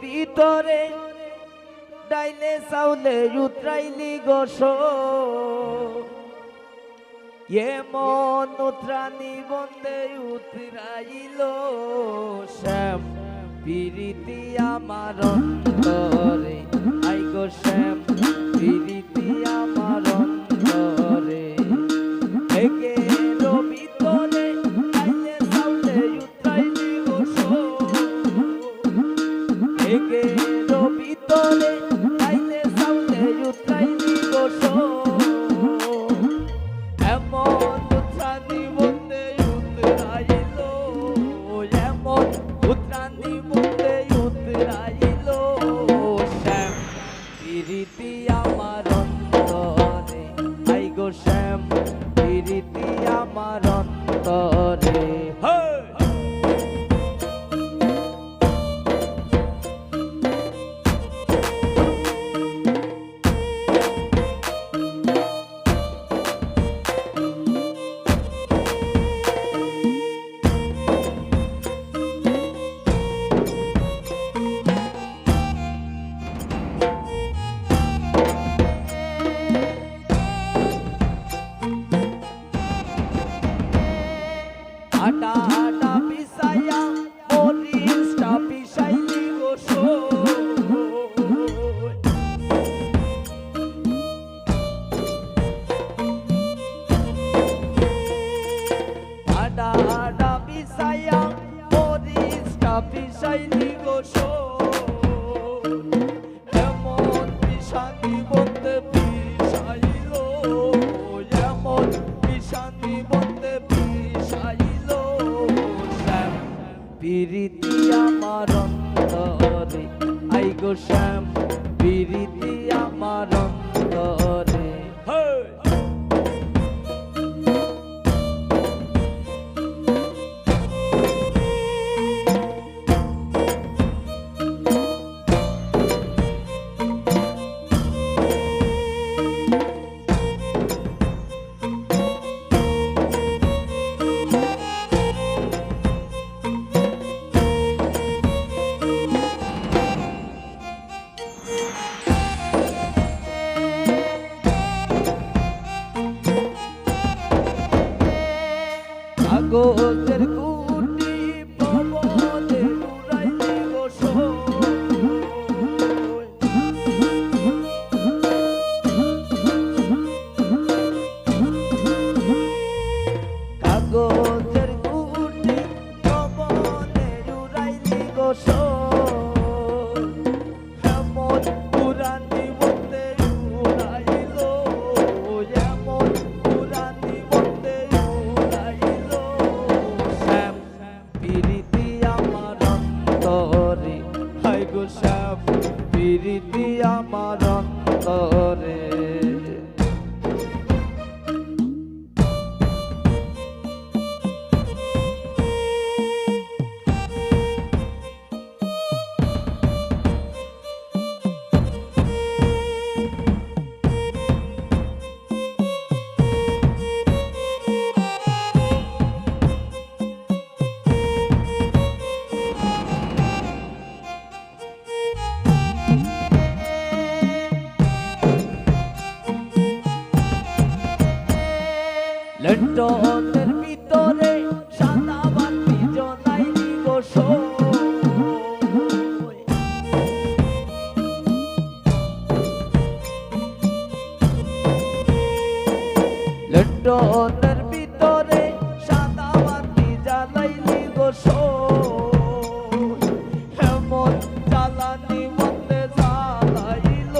ভিতরে ডাইলে চাউলে উতরাইলি গোস এমন উতরানি বন্দে উতরাইল শ্যাম প্রীতি আমার অন্তরে আই গো শ্যাম প্রীতি আমার অন্তরে একে ভিতরে ডাইলে চাউলে উতরাইলি গোস একে ভিতরে ডাইলে চাউলে উতরাইলি গোস এমন উতরানি বন্দে উতরাইল এমন উতরানি বন্দে উতরাইল শ্যাম প্রীতি আমার অন্তরে আই গো শ্যাম প্রীতি আমার অন্তরে আটা আটা পিসাইয়া মরিচটা পিসাইলি গোস আটা আটা পিসাইয়া মরিচটা পিসাইলি গোস এমন পিসানি বলতে পিসাইল এমন পিসানি বলতে পিসাইল প্রীতি আমার অন্তরে আই গো শ্যাম প্রীতি আমার অন্তরে কাগজের কুটি প্রবলে উড়াইলি গোস কাগজের কুটি প্রবলে উড়াইলি গোস এমন পুরানি বলতে উড়াইল এমন পুরানি বলতে উড়াইল শ্যাম প্রীতি আমার অন্তরে হাই গো শ্যাম প্রীতি আমার অন্তরে লন্ডনের ভিতরে সাদা বাতি জ্বলাইলি গোস লন্ডনের ভিতরে সাদা বাতি জ্বালাইলি গোস এমন জ্বালানি মধ্যে জ্বালাইল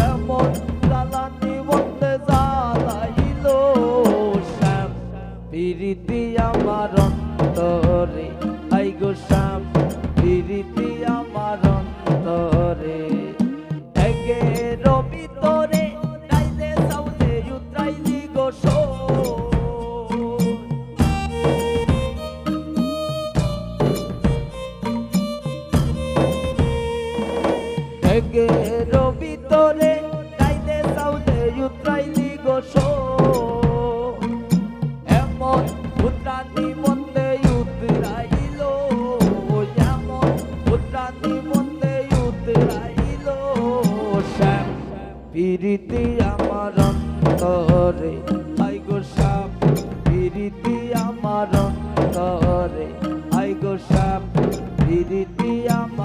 এমন জ্বালানি মধ্যে জ্বালাইল শ্যাম প্রীতি আমার অন্তরে আই গো শ্যাম প্রীতি আমার অন্তরে একের ভিতরে ডাইলে চাউলে উতরাইলি গোস একের ভিতরে ডাইলে চাউলে উতরাইলি গোস এমন উতরানি মন্দে উতরাইল এমন উতরানি নিবন্ধে উতরাইল শ্যাম প্রীতি আমার অন্তরে আই গো শ্যাম প্রীতি আমার অন্তরে আই গো শ্যাম প্রীতি আমার